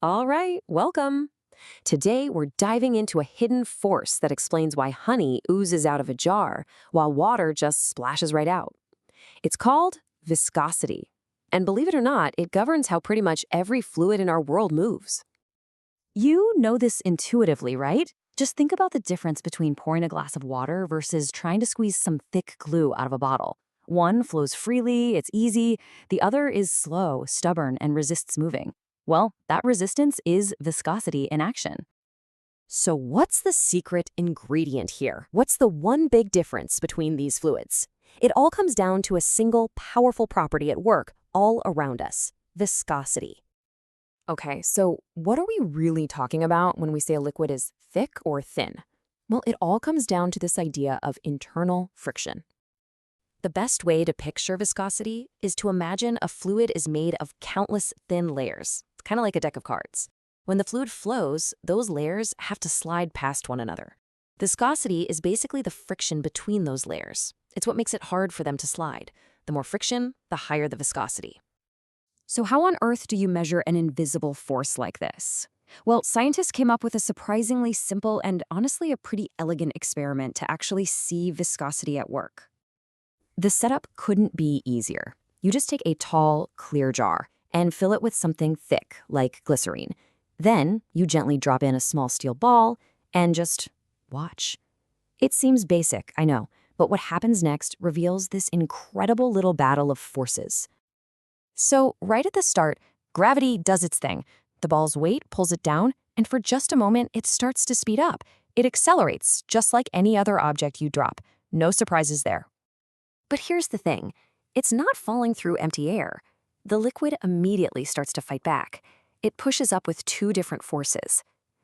All right, welcome. Today, we're diving into a hidden force that explains why honey oozes out of a jar while water just splashes right out. It's called viscosity. And believe it or not, it governs how pretty much every fluid in our world moves. You know this intuitively, right? Just think about the difference between pouring a glass of water versus trying to squeeze some thick glue out of a bottle. One flows freely, it's easy. The other is slow, stubborn, and resists moving. Well, that resistance is viscosity in action. So, what's the secret ingredient here? What's the one big difference between these fluids? It all comes down to a single powerful property at work all around us: viscosity. Okay, so what are we really talking about when we say a liquid is thick or thin? Well, it all comes down to this idea of internal friction. The best way to picture viscosity is to imagine a fluid is made of countless thin layers. It's kind of like a deck of cards. When the fluid flows, those layers have to slide past one another. Viscosity is basically the friction between those layers. It's what makes it hard for them to slide. The more friction, the higher the viscosity. So how on earth do you measure an invisible force like this? Well, scientists came up with a surprisingly simple and honestly a pretty elegant experiment to actually see viscosity at work. The setup couldn't be easier. You just take a tall, clear jar and fill it with something thick, like glycerine. Then you gently drop in a small steel ball and just watch. It seems basic, I know, but what happens next reveals this incredible little battle of forces. So right at the start, gravity does its thing. The ball's weight pulls it down, and for just a moment, it starts to speed up. It accelerates, just like any other object you drop. No surprises there. But here's the thing. It's not falling through empty air. The liquid immediately starts to fight back. It pushes up with two different forces.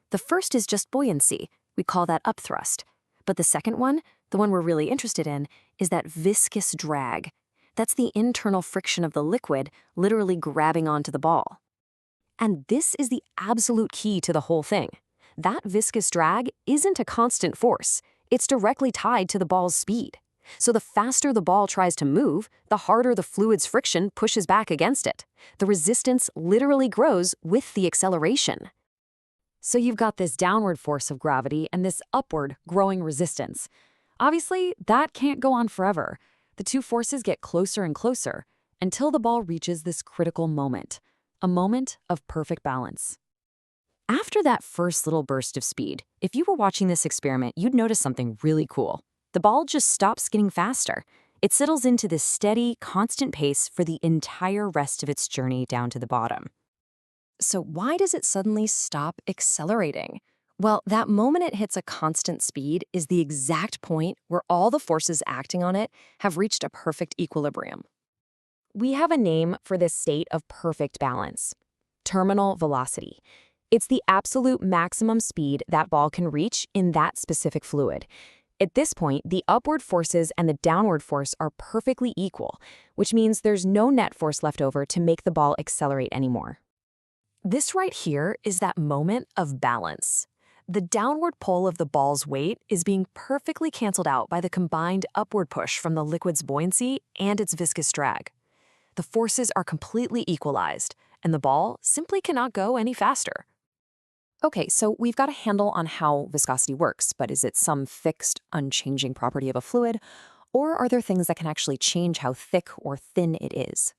The first is just buoyancy. We call that upthrust. But the second one, the one we're really interested in, is that viscous drag. That's the internal friction of the liquid literally grabbing onto the ball. And this is the absolute key to the whole thing. That viscous drag isn't a constant force. It's directly tied to the ball's speed. So the faster the ball tries to move, the harder the fluid's friction pushes back against it. The resistance literally grows with the acceleration. So you've got this downward force of gravity and this upward growing resistance. Obviously, that can't go on forever. The two forces get closer and closer until the ball reaches this critical moment, a moment of perfect balance. After that first little burst of speed, if you were watching this experiment, you'd notice something really cool. The ball just stops getting faster. It settles into this steady, constant pace for the entire rest of its journey down to the bottom. So why does it suddenly stop accelerating? Well, that moment it hits a constant speed is the exact point where all the forces acting on it have reached a perfect equilibrium. We have a name for this state of perfect balance: terminal velocity. It's the absolute maximum speed that ball can reach in that specific fluid. At this point, the upward forces and the downward force are perfectly equal, which means there's no net force left over to make the ball accelerate anymore. This right here is that moment of balance. The downward pull of the ball's weight is being perfectly canceled out by the combined upward push from the liquid's buoyancy and its viscous drag. The forces are completely equalized, and the ball simply cannot go any faster. Okay, so we've got a handle on how viscosity works, but is it some fixed, unchanging property of a fluid, or are there things that can actually change how thick or thin it is?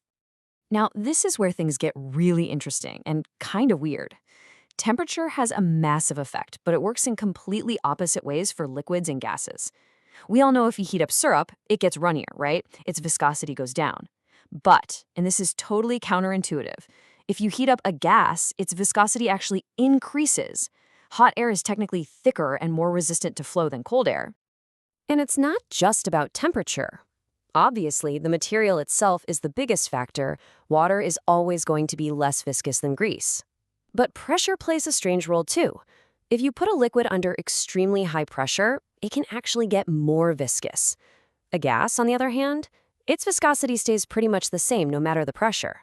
Now, this is where things get really interesting and kind of weird. Temperature has a massive effect, but it works in completely opposite ways for liquids and gases. We all know if you heat up syrup, it gets runnier, right? Its viscosity goes down. But, and this is totally counterintuitive, if you heat up a gas, its viscosity actually increases. Hot air is technically thicker and more resistant to flow than cold air. And it's not just about temperature. Obviously, the material itself is the biggest factor. Water is always going to be less viscous than grease. But pressure plays a strange role too. If you put a liquid under extremely high pressure, it can actually get more viscous. A gas, on the other hand, its viscosity stays pretty much the same no matter the pressure.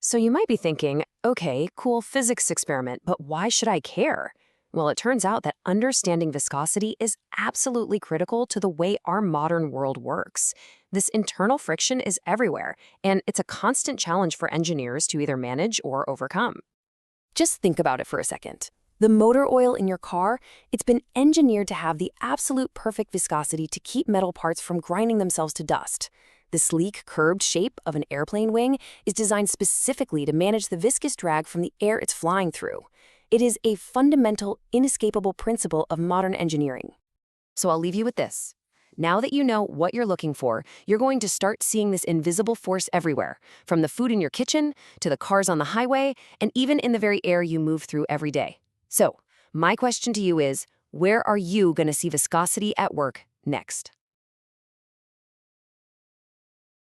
So you might be thinking, okay, cool physics experiment, but why should I care? Well, it turns out that understanding viscosity is absolutely critical to the way our modern world works. This internal friction is everywhere, and it's a constant challenge for engineers to either manage or overcome. Just think about it for a second. The motor oil in your car, it's been engineered to have the absolute perfect viscosity to keep metal parts from grinding themselves to dust. The sleek, curved shape of an airplane wing is designed specifically to manage the viscous drag from the air it's flying through. It is a fundamental, inescapable principle of modern engineering. So I'll leave you with this. Now that you know what you're looking for, you're going to start seeing this invisible force everywhere, from the food in your kitchen to the cars on the highway, and even in the very air you move through every day. So, my question to you is, where are you going to see viscosity at work next?